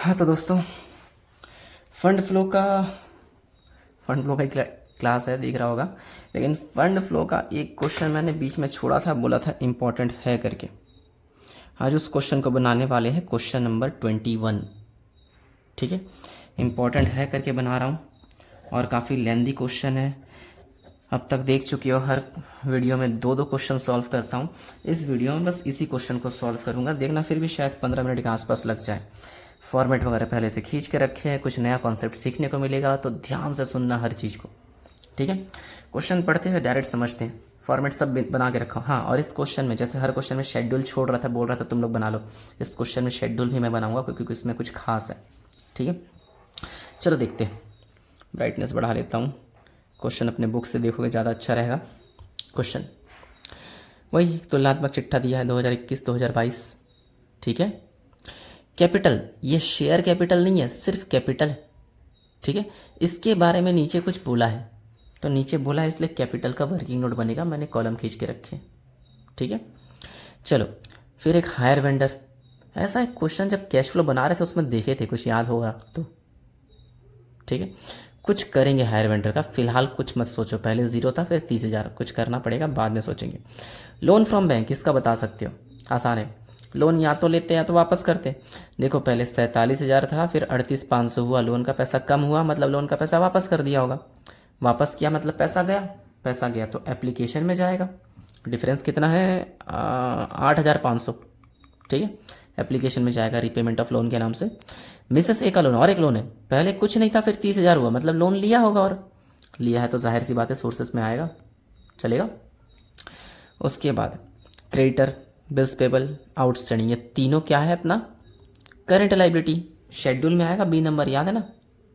हाँ तो दोस्तों, फंड फ्लो का ही क्लास है, दिख रहा होगा। लेकिन फंड फ्लो का एक क्वेश्चन मैंने बीच में छोड़ा था, बोला था इम्पोर्टेंट है करके। आज उस क्वेश्चन को बनाने वाले हैं, क्वेश्चन नंबर 21। ठीक है, इम्पोर्टेंट है करके बना रहा हूँ और काफ़ी लेंदी क्वेश्चन है। अब तक देख चुकी हो, हर वीडियो में दो क्वेश्चन सॉल्व करता हूँ। इस वीडियो में बस इसी क्वेश्चन को सॉल्व करूँगा, देखना फिर भी शायद 15 मिनट के आसपास लग जाए। फॉर्मेट वगैरह पहले से खींच के रखे हैं, कुछ नया कॉन्सेप्ट सीखने को मिलेगा, तो ध्यान से सुनना हर चीज़ को। ठीक है, क्वेश्चन पढ़ते हुए डायरेक्ट समझते हैं, फॉर्मेट सब बना के रखा। हाँ, और इस क्वेश्चन में जैसे हर क्वेश्चन में शेड्यूल छोड़ रहा था, बोल रहा था तुम लोग बना लो, इस क्वेश्चन में शेड्यूल भी मैं बनाऊंगा क्योंकि इसमें कुछ खास है। ठीक है, चलो देखते हैं। ब्राइटनेस बढ़ा लेता हूँ, क्वेश्चन अपने बुक से देखोगे ज़्यादा अच्छा रहेगा। क्वेश्चन वही तुलनात्मक चिट्ठा दिया है 2021-2022। ठीक है, कैपिटल, ये शेयर कैपिटल नहीं है, सिर्फ कैपिटल है। ठीक है, इसके बारे में नीचे कुछ बोला है, तो नीचे बोला है इसलिए कैपिटल का वर्किंग नोट बनेगा, मैंने कॉलम खींच के रखे। ठीक है, चलो फिर एक हायर वेंडर। ऐसा एक क्वेश्चन जब कैश फ्लो बना रहे थे उसमें देखे थे, कुछ याद होगा तो। ठीक है, कुछ करेंगे हायर वेंडर का, फिलहाल कुछ मत सोचो, पहले 0 था फिर 30,000, कुछ करना पड़ेगा बाद में सोचेंगे। लोन फ्रॉम बैंक, इसका बता सकते हो, आसान है। लोन या तो लेते या तो वापस करते। देखो पहले 47,000 था, फिर 38,500 हुआ, लोन का पैसा कम हुआ, मतलब लोन का पैसा वापस कर दिया होगा। वापस किया मतलब पैसा गया, पैसा गया तो एप्लीकेशन में जाएगा। डिफरेंस कितना है, 8,500। ठीक है, एप्लीकेशन में जाएगा रीपेमेंट ऑफ लोन के नाम से। मिसेस ए का लोन, और एक लोन है, पहले कुछ नहीं था फिर 30,000 हुआ, मतलब लोन लिया होगा, और लिया है तो जाहिर सी बात है सोर्सेस में आएगा, चलेगा। उसके बाद क्रेडिटर, बिल्स पेबल, आउटस्टैंडिंग, ये तीनों क्या है अपना करंट लाइबिलिटी, शेड्यूल में आएगा, बी नंबर याद है ना,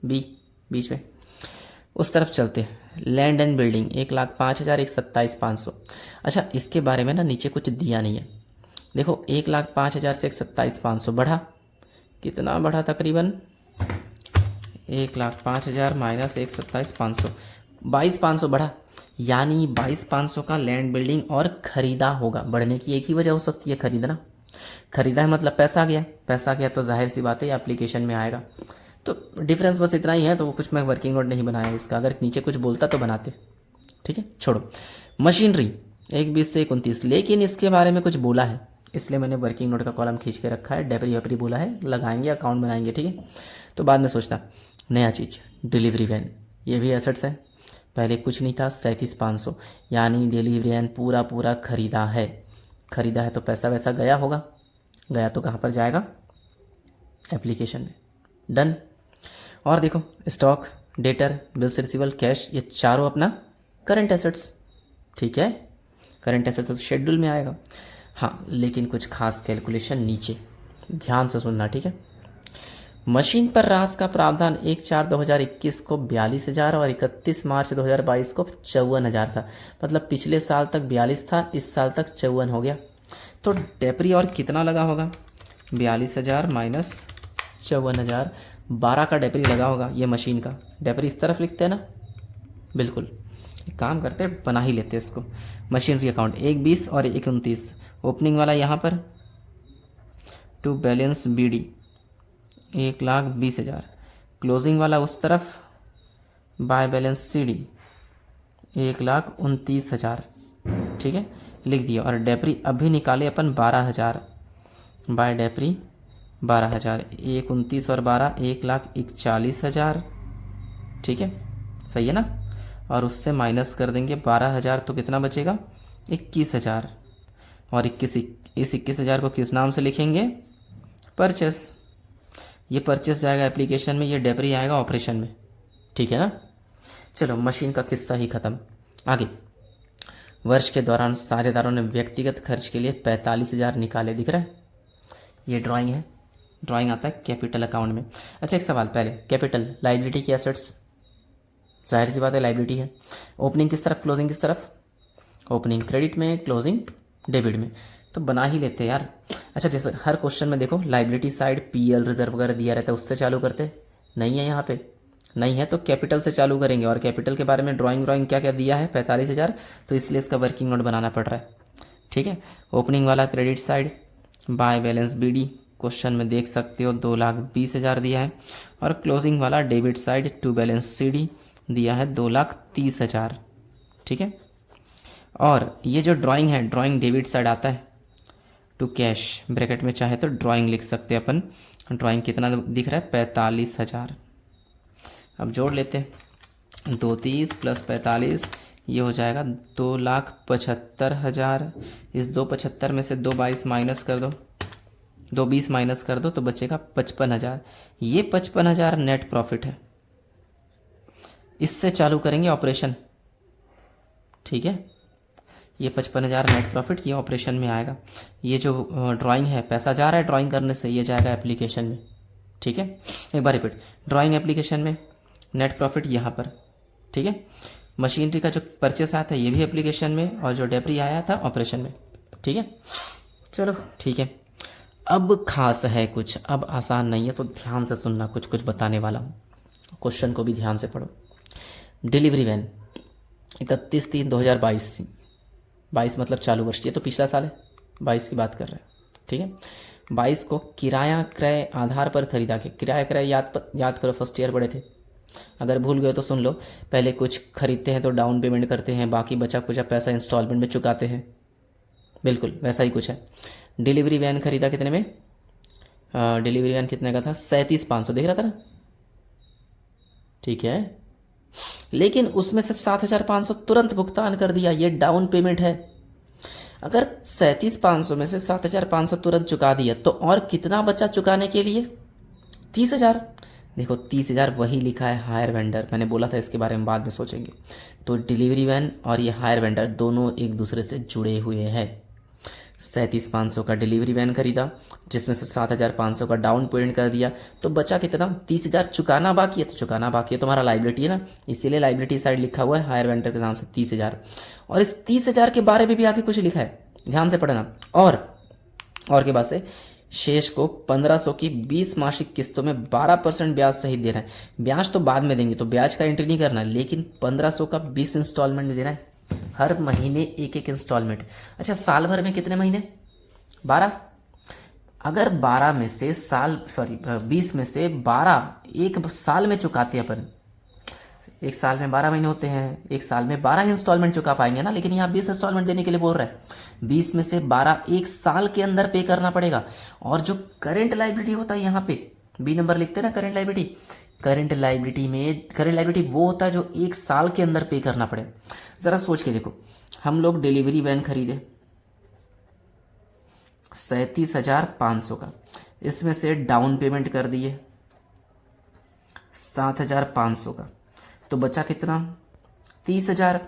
बी बीच में। उस तरफ चलते हैं, लैंड एंड बिल्डिंग 1,05,000, 1,27,500। अच्छा, इसके बारे में ना नीचे कुछ दिया नहीं है। देखो 1,05,000 से 1,27,500 बढ़ा, कितना बढ़ा, तकरीबन 1,05,000 माइनस 1,27,500, 22,500 बढ़ा। यानी 22,500 का लैंड बिल्डिंग और ख़रीदा होगा। बढ़ने की एक ही वजह हो सकती है, खरीदना। खरीदा है मतलब पैसा गया, पैसा गया तो जाहिर सी बात है एप्लीकेशन में आएगा। तो डिफरेंस बस इतना ही है, तो वो कुछ मैं वर्किंग नोट नहीं बनाया इसका, अगर नीचे कुछ बोलता तो बनाते। ठीक है, छोड़ो। मशीनरी 1,20 से 1,29, लेकिन इसके बारे में कुछ बोला है इसलिए मैंने वर्किंग नोट का कॉलम खींच के रखा है। डेबरी वेपरी बोला है, लगाएंगे, अकाउंट बनाएंगे। ठीक है, तो बाद में सोचना। नया चीज़ डिलीवरी वैन, ये भी एसेट्स है, पहले कुछ नहीं था, 37,500, यानी डिलीवरी वैन पूरा पूरा खरीदा है। खरीदा है तो पैसा वैसा गया होगा, गया तो कहाँ पर जाएगा, एप्लीकेशन में। डन। और देखो स्टॉक, डेटर, बिल्स रिसीवल, कैश, ये चारों अपना करंट एसेट्स। ठीक है, करंट एसेट्स तो शेड्यूल में आएगा। हाँ, लेकिन कुछ खास कैलकुलेशन नीचे, ध्यान से सुनना। ठीक है, मशीन पर रास का प्रावधान 1/4/2021 को 42,000 और 31 मार्च 2022 को 54,000 था, मतलब पिछले साल तक 42 था, इस साल तक 54 हो गया। तो डेप्री और कितना लगा होगा, 42,000 माइनस 54,000, 12 का डेप्री लगा होगा। ये मशीन का डेप्री इस तरफ लिखते हैं ना, बिल्कुल। एक काम करते हैं, बना ही लेते हैं इसको। मशीनरी अकाउंट 1,20 और 1,29, ओपनिंग वाला यहाँ पर टू बैलेंस BD 1,20,000, क्लोजिंग वाला उस तरफ बाय बैलेंस CD 1,29,000। ठीक है, लिख दिया। और डेप्री अभी निकाले अपन 12,000, बाय डेप्री 12,000, 1,29 और 12, 1,41,000। ठीक है, सही है ना। और उससे माइनस कर देंगे 12,000, तो कितना बचेगा, 21,000। और 21,000 को किस नाम से लिखेंगे, परचेस। ये परचेस जाएगा एप्लीकेशन में, ये डेप्री आएगा ऑपरेशन में। ठीक है ना। चलो, मशीन का किस्सा ही ख़त्म। आगे, वर्ष के दौरान साझेदारों ने व्यक्तिगत खर्च के लिए 45,000 निकाले, दिख रहा है, ये ड्राइंग है, ड्राइंग आता है कैपिटल अकाउंट में। अच्छा, एक सवाल पहले, कैपिटल लाइबिलिटी की एसेट्स, जाहिर सी बात है लाइबिलिटी है। ओपनिंग किस तरफ, क्लोजिंग किस तरफ, ओपनिंग क्रेडिट में, क्लोजिंग डेबिट में, तो बना ही लेते यार। अच्छा, जैसे हर क्वेश्चन में देखो लाइबिलिटी साइड PL रिजर्व वगैरह दिया रहता है, उससे चालू करते नहीं है, यहाँ पे नहीं है तो कैपिटल से चालू करेंगे। और कैपिटल के बारे में ड्राइंग क्या क्या दिया है, 45,000, तो इसलिए इसका वर्किंग नोट बनाना पड़ रहा है। ठीक है, ओपनिंग वाला credit side, by balance BD, question में देख सकते हो 2,20,000 दिया है, और क्लोजिंग वाला debit side to balance CD दिया है 2,30,000। ठीक है, और ये जो ड्राइंग है, ड्राइंग डेबिट साइड आता है टू कैश, ब्रैकेट में चाहे तो ड्राइंग लिख सकते हैं अपन। ड्राइंग कितना दिख रहा है? 45,000। अब जोड़ लेते हैं, 230 प्लस 45, ये हो जाएगा 2,75,000। इस 275 में से 222 माइनस कर दो, 220 माइनस कर दो तो बचेगा 55,000। ये 55,000 नेट प्रॉफिट है। इससे चालू करेंगे ऑपरेशन। ठीक है, ये 55,000 नेट प्रॉफिट ये ऑपरेशन में आएगा। ये जो ड्राइंग है, पैसा जा रहा है ड्राइंग करने से, ये जाएगा एप्लीकेशन में। ठीक है, एक बार रिपीट, ड्राइंग एप्लीकेशन में, नेट प्रॉफिट यहाँ पर। ठीक है, मशीनरी का जो परचेस आया था ये भी एप्लीकेशन में, और जो डेप्री आया था ऑपरेशन में। ठीक है, चलो ठीक है। अब खास है कुछ, अब आसान नहीं है, तो ध्यान से सुनना, कुछ कुछ बताने वाला हूँ, क्वेश्चन को भी ध्यान से पढ़ो। डिलीवरी वैन 31/3/2022, 22 मतलब चालू वर्ष, ये तो पिछला साल है, 22 की बात कर रहे हैं। ठीक है, 22 को किराया क्रय आधार पर खरीदा के, किराया क्रय याद करो, फर्स्ट ईयर पढ़े थे, अगर भूल गए तो सुन लो। पहले कुछ खरीदते हैं तो डाउन पेमेंट करते हैं, बाकी बचा कुछ पैसा इंस्टॉलमेंट में चुकाते हैं, बिल्कुल वैसा ही कुछ है। डिलीवरी वैन खरीदा कितने में? डिलीवरी वैन कितने का था? 37,500 देख रहा था ना। ठीक है, लेकिन उसमें से 7,500 तुरंत भुगतान कर दिया, ये डाउन पेमेंट है। अगर 37,500 में से 7,500 तुरंत चुका दिया तो और कितना बचा चुकाने के लिए? 30,000। देखो 30,000 वही लिखा है हायर वेंडर, मैंने बोला था इसके बारे में बाद में सोचेंगे। तो डिलीवरी वैन और ये हायर वेंडर दोनों एक दूसरे से जुड़े हुए हैं। 37,500 का डिलीवरी वैन खरीदा, जिसमें से 7,500 का डाउन पेमेंट कर दिया, तो बचा कितना? 30,000 चुकाना बाकी है। तो चुकाना बाकी है तुम्हारा लाइबिलिटी है ना, इसीलिए लाइबिलिटी साइड लिखा हुआ है हायर वेंडर के नाम से 30,000। और इस 30,000 के बारे में भी आगे कुछ लिखा है, ध्यान से पढ़ना। और के बाद से शेष को 1,500 की 20 मासिक किस्तों में 12% ब्याज सहित देना है। ब्याज तो बाद में देंगे, तो ब्याज का एंट्री नहीं करना है, लेकिन 1,500 का 20 इंस्टॉलमेंट में देना है, हर महीने एक एक इंस्टॉलमेंट। अच्छा, साल भर में कितने महीने? 12। अगर 12 में से 20 में से 12 एक साल में चुकाते हैं अपन, एक साल में 12 महीने होते हैं, एक साल में 12 इंस्टॉलमेंट चुका पाएंगे ना, लेकिन यहाँ 20 इंस्टॉलमेंट देने के लिए बोल रहा है। 20 में से 12 एक साल के अंदर पे करना पड़ेगा। और जो करेंट लाइबिलिटी होता है, यहाँ पे बी नंबर लिखते हैं ना, करेंट लाइबिलिटी। करेंट लाइबिलिटी वो होता है जो एक साल के अंदर पे करना पड़े। ज़रा सोच के देखो, हम लोग डिलीवरी वैन खरीदे 37,500 का, इसमें से डाउन पेमेंट कर दिए 7,500 का, तो बचा कितना? 30,000।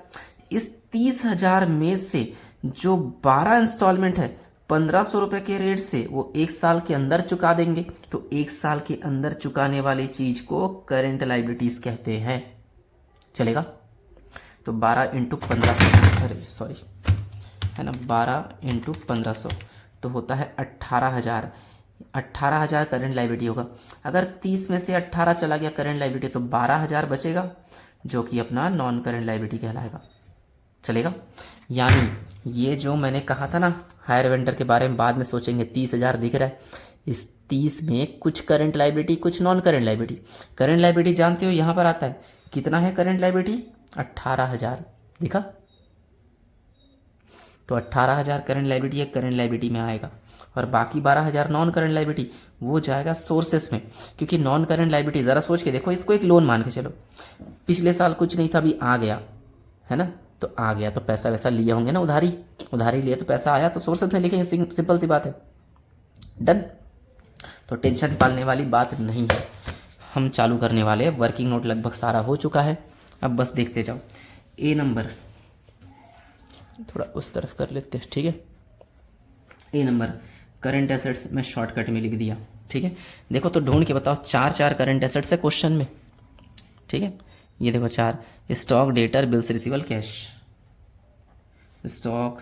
इस 30,000 में से जो 12 इंस्टॉलमेंट है 1,500 रुपये के रेट से, वो एक साल के अंदर चुका देंगे। तो एक साल के अंदर चुकाने वाली चीज को करेंट लाइबिलिटीज कहते हैं। चलेगा? तो 12 इंटू 1,500, अरे सॉरी, है ना, 12 इंटू 1,500 तो होता है 18,000। 18,000 करेंट लाइबिलिटी होगा। अगर 30 में से 18 चला गया करेंट लाइबिलिटी, तो 12,000 बचेगा, जो कि अपना नॉन करेंट लाइबिलिटी कहलाएगा। चलेगा? यानी ये जो मैंने कहा था ना, हायर वेंडर के बारे में बाद में सोचेंगे, 30,000 दिख रहा है, इस 30 में कुछ करंट लाइबिलिटी, कुछ non current liability. Current liability जानते हो, यहाँ पर आता है कितना है करंट लाइबिलिटी? 18,000 दिखा। तो 18,000 करंट लाइबिलिटी है, करंट लाइबिलिटी में आएगा, और बाकी 12,000 नॉन करंट लाइबिलिटी वो जाएगा सोर्सेस में। क्योंकि नॉन करंट लाइबिलिटी, ज़रा सोच के देखो, इसको एक लोन मान के चलो, पिछले साल कुछ नहीं था, अभी आ गया, है ना, तो आ गया तो पैसा वैसा लिए होंगे ना, उधारी लिए तो पैसा आया, तो सोर्सेस में लिखेंगे, सिंपल सी बात है। डन। तो टेंशन पालने वाली बात नहीं है, हम चालू करने वाले हैं। वर्किंग नोट लगभग सारा हो चुका है, अब बस देखते जाओ। ए नंबर थोड़ा उस तरफ कर लेते हैं, ठीक है। ए नंबर करंट एसेट्स में शॉर्टकट में लिख दिया, ठीक है। देखो तो ढूंढ के बताओ, 4 करंट एसेट्स है क्वेश्चन में, ठीक है। ये देखो 4, stock, debtor, bills रिसीवल, cash. Stock,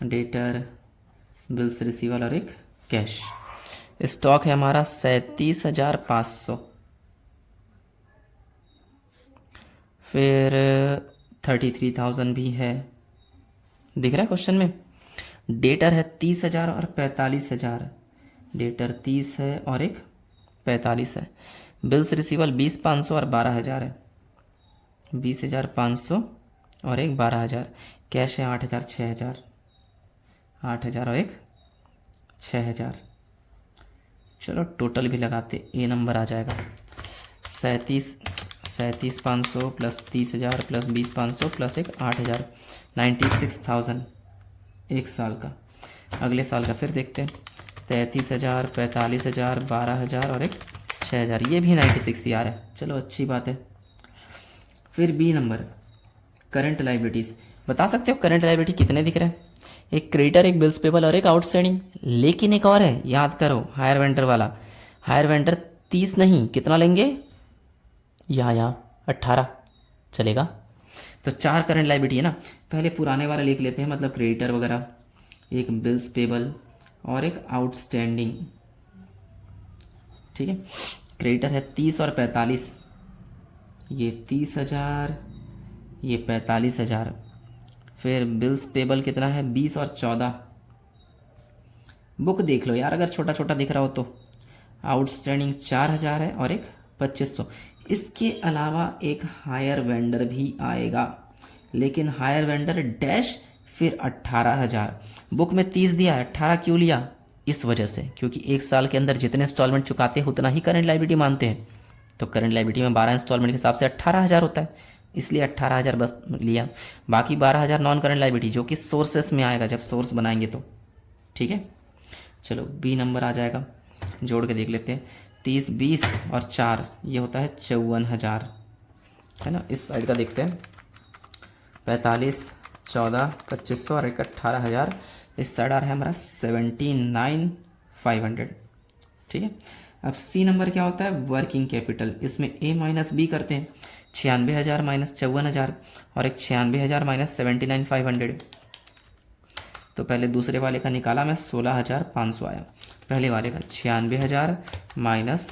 debtor, bills रिसीवल और एक कैश। स्टॉक है हमारा 37,500, फिर 33,000 भी है, दिख रहा है क्वेश्चन में। डेटर है 30,000 और 45,000, डेटर 30 है और एक 45 है। बिल्स रिसीवल 20,500 और 12,000 है। 20,500 और एक 12,000। कैश है 8,000 6,000, 8,000 और एक 6,000। चलो टोटल भी लगाते, ये नंबर आ जाएगा 37,500 प्लस 30,000 प्लस 20,500 प्लस एक 8,000, 96,000 एक साल का। अगले साल का फिर देखते हैं, 33,000, 45,000, 12,000 और एक 6,000, ये भी 96 ही आ रहा है। चलो अच्छी बात है। फिर बी नंबर, करंट लाइबिलिटीज़। बता सकते हो करंट लाइबिलिटी कितने दिख रहे हैं? एक क्रेडिटर, एक बिल्स पेबल और एक आउटस्टैंडिंग। लेकिन एक और है, याद करो, हायर वेंडर वाला। हायर वेंडर 30 नहीं, कितना लेंगे? यहाँ 18 चलेगा। तो 4 करंट लाइबिलिटी है ना। पहले पुराने वाला लिख लेते हैं, मतलब क्रेडिटर वगैरह, एक बिल्स पेबल और एक आउटस्टैंडिंग। ठीक है, क्रेडिटर है 30 और 45, ये 30,000, ये 45,000। फिर बिल्स पेबल कितना है? 20 और 14। बुक देख लो यार अगर छोटा छोटा दिख रहा हो तो। आउटस्टैंडिंग 4,000 है और एक 2500। इसके अलावा एक हायर वेंडर भी आएगा, लेकिन हायर वेंडर डैश फिर 18,000। बुक में 30 दिया है, 18 क्यों लिया? इस वजह से, क्योंकि एक साल के अंदर जितने इंस्टॉलमेंट चुकाते हैं उतना ही करंट लायबिलिटी मानते हैं। तो करंट लायबिलिटी में 12 इंस्टॉलमेंट के हिसाब से 18,000 होता है, इसलिए 18,000 बस लिया। बाकी 12,000 नॉन करंट लायबिलिटी जो कि सोर्सेस में आएगा जब सोर्स बनाएंगे तो। ठीक है, चलो बी नंबर आ जाएगा, जोड़ के देख लेते हैं। 30, 20 और 4, ये होता है 54,000, है ना। इस साइड का देखते हैं, 45, 14, 2500 और एक 18,000। इस साइड आ रहा है हमारा 79,500। ठीक है, अब सी नंबर क्या होता है? Working capital. इसमें ए माइनस बी करते हैं, 96,000 माइनस 54,000 और एक 96,000 माइनस 79,500। तो पहले दूसरे वाले का निकाला मैं, 16,500 आया। पहले वाले का 96,000 माइनस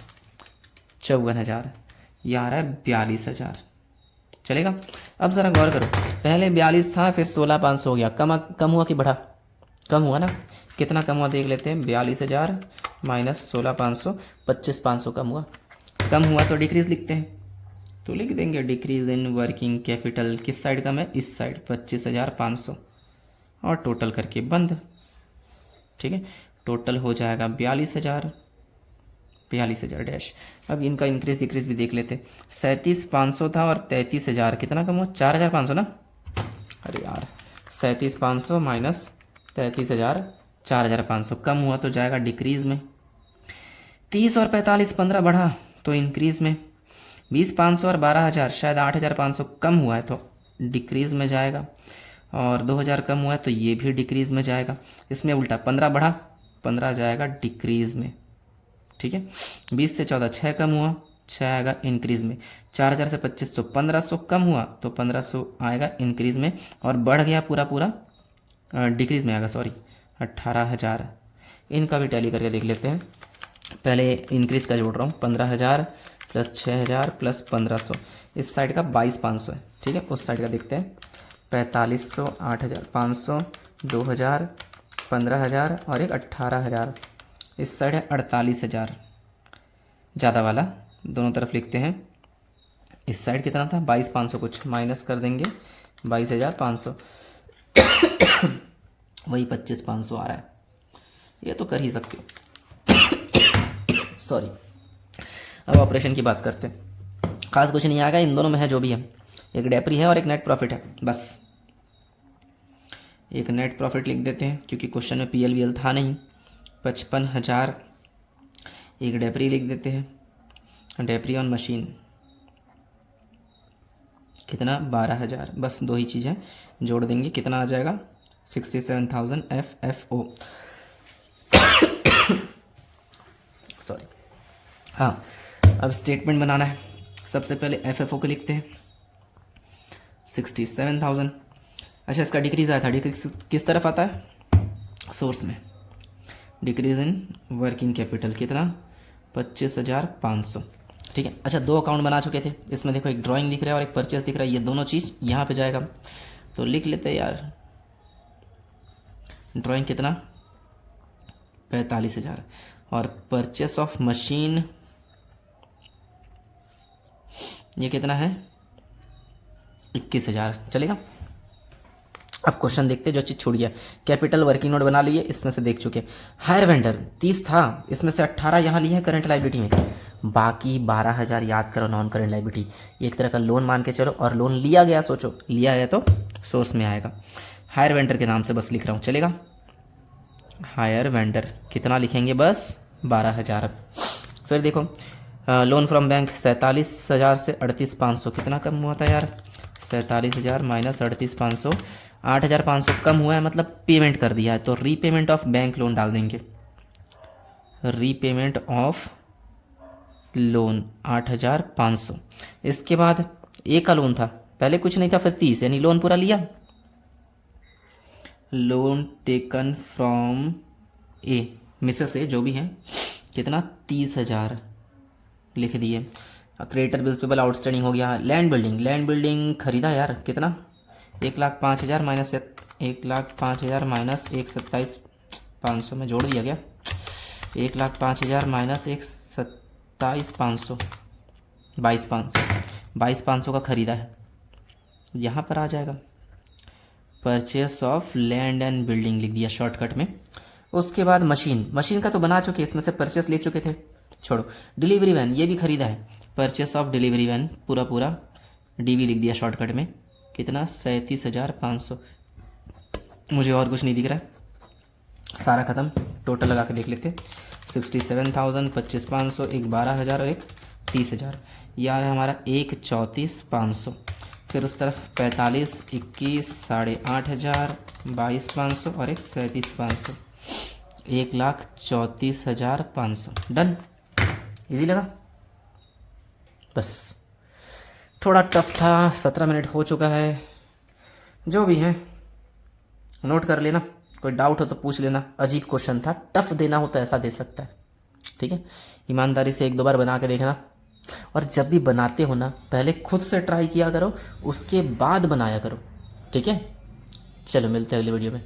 54,000, ये आ रहा है 42,000। चलेगा। अब ज़रा गौर करो, पहले 42 था फिर 16,500 हो गया, कम हुआ कि बढ़ा? कम हुआ ना। कितना कम हुआ देख लेते हैं, 42,000 माइनस 16,500, 25,500 कम हुआ। कम हुआ तो डिक्रीज लिखते हैं, तो लिख देंगे डिक्रीज इन वर्किंग कैपिटल। किस साइड का? मैं इस साइड, 25,500 और टोटल करके बंद। ठीक है, टोटल हो जाएगा 42,000, 42,000 डैश। अब इनका इंक्रीज डिक्रीज भी देख लेते। 37,500 था और 33,000, कितना कम हुआ? 4,500 ना। अरे यार, 37,500 माइनस 33,000, 4,500 कम हुआ तो जाएगा डिक्रीज में। 30 और 45, 15 बढ़ा तो इंक्रीज में। 20,500 और 12,000, शायद 8,500 कम हुआ है तो डिक्रीज में जाएगा। और 2,000 कम हुआ है तो ये भी डिक्रीज में जाएगा। इसमें उल्टा, 15 बढ़ा, 15 जाएगा डिक्रीज में। ठीक है, 20 से 14, 6 कम हुआ, 6 आएगा इंक्रीज में। 4,000 से 2,500, 1,500 कम हुआ तो 1,500 आएगा इंक्रीज में। और बढ़ गया पूरा पूरा डिक्रीज में आएगा, सॉरी, 18,000। इनका भी टैली करके देख लेते हैं। पहले इंक्रीज का जोड़ रहा हूँ, 15,000 प्लस 6,000 प्लस 1,500। इस साइड का 22,500 है। ठीक है, उस साइड का देखते हैं। 4,500, 8,500, 2,000, 15,000 और एक 18,000। इस साइड है 48,000, ज़्यादा वाला दोनों तरफ लिखते हैं। इस साइड कितना था? 22,500, कुछ माइनस कर देंगे, 22,500 वही 25,500 आ रहा है। ये तो कर ही सकते हो। सॉरी। अब ऑपरेशन की बात करते हैं। खास कुछ नहीं आएगा, इन दोनों में है जो भी है। एक डेप्री है और एक नेट प्रॉफिट है, बस। एक नेट प्रॉफिट लिख देते हैं क्योंकि क्वेश्चन में पी एल वी एल था नहीं। 55,000। एक डेप्री लिख देते हैं, डेप्री ऑन मशीन कितना? 12,000। बस दो ही चीज़ें जोड़ देंगे, कितना आ जाएगा? 67,000 FFO। सॉरी, हाँ। अब स्टेटमेंट बनाना है। सबसे पहले FFO को लिखते हैं, 67,000। अच्छा, इसका डिक्रीज आया था, डिक्रीज किस तरफ आता है? सोर्स में। डिक्रीज इन वर्किंग कैपिटल कितना? 25,500। ठीक है। अच्छा, दो अकाउंट बना चुके थे, इसमें देखो एक ड्राइंग दिख रहा है और एक परचेस दिख रहा है, ये दोनों चीज़ यहाँ पे जाएगा। तो लिख लेते हैं यार, ड्राइंग कितना? 45,000 और परचेस ऑफ मशीन ये कितना है 21,000 चलेगा। अब क्वेश्चन देखते जो चीज़ छूट गया। कैपिटल वर्किंग नोट बना लिए, इसमें से देख चुके। हायर वेंडर 30 था, इसमें से 18 यहाँ लिए हैं करंट लाइबिलिटी में, बाकी 12,000 याद करो नॉन करंट लाइबिलिटी। एक तरह का लोन मान के चलो, और लोन लिया गया, सोचो लिया गया तो सोर्स में आएगा। हायर वेंडर के नाम से बस लिख रहा हूँ, चलेगा। हायर वेंडर कितना लिखेंगे, बस 12,000। फिर देखो लोन फ्रॉम बैंक 47,000 से 38,500 कितना कम हुआ था यार, 47,000 माइनस 38,500, 8,500 कम हुआ है, मतलब पेमेंट कर दिया है। तो रीपेमेंट ऑफ बैंक लोन डाल देंगे, रीपेमेंट ऑफ लोन 8,500। इसके बाद ए का लोन था, पहले कुछ नहीं था, फिर 30 यानी लोन पूरा लिया। Loan taken from a Mrs a जो भी है, कितना 30,000 लिख दिए। क्रेडिटर बिल्स पेबल आउटस्टैंडिंग हो गया। लैंड बिल्डिंग खरीदा यार, कितना 1,05,000 माइनस 1,05,000 माइनस 1,27,500 में जोड़ दिया गया, 1,05,000 माइनस 1,27,500 22,500 का खरीदा है, यहाँ पर आ जाएगा। Purchase of land and building लिख दिया शॉर्टकट में। उसके बाद मशीन का तो बना चुके, इसमें से परचेस ले चुके थे, छोड़ो। डिलीवरी वैन ये भी खरीदा है, परचेस ऑफ डिलीवरी वैन पूरा डीवी लिख दिया शॉर्टकट में, कितना 37,500। मुझे और कुछ नहीं दिख रहा है, सारा ख़त्म। टोटल लगा के देख लेते, 67,000, 25,500, एक 12,000 और एक 30,000। यार है हमारा 1,34,500। फिर उस तरफ 45, 21, 8,500, 22,500 और एक 37,500, 1,34,500। डन, इजी लगा। बस थोड़ा टफ था, 17 मिनट हो चुका है। जो भी है नोट कर लेना, कोई डाउट हो तो पूछ लेना। अजीब क्वेश्चन था, टफ देना हो तो ऐसा दे सकता है, ठीक है। ईमानदारी से 1-2 बार बना के देखना, और जब भी बनाते हो ना पहले खुद से ट्राई किया करो, उसके बाद बनाया करो, ठीक है। चलो मिलते हैं अगले वीडियो में।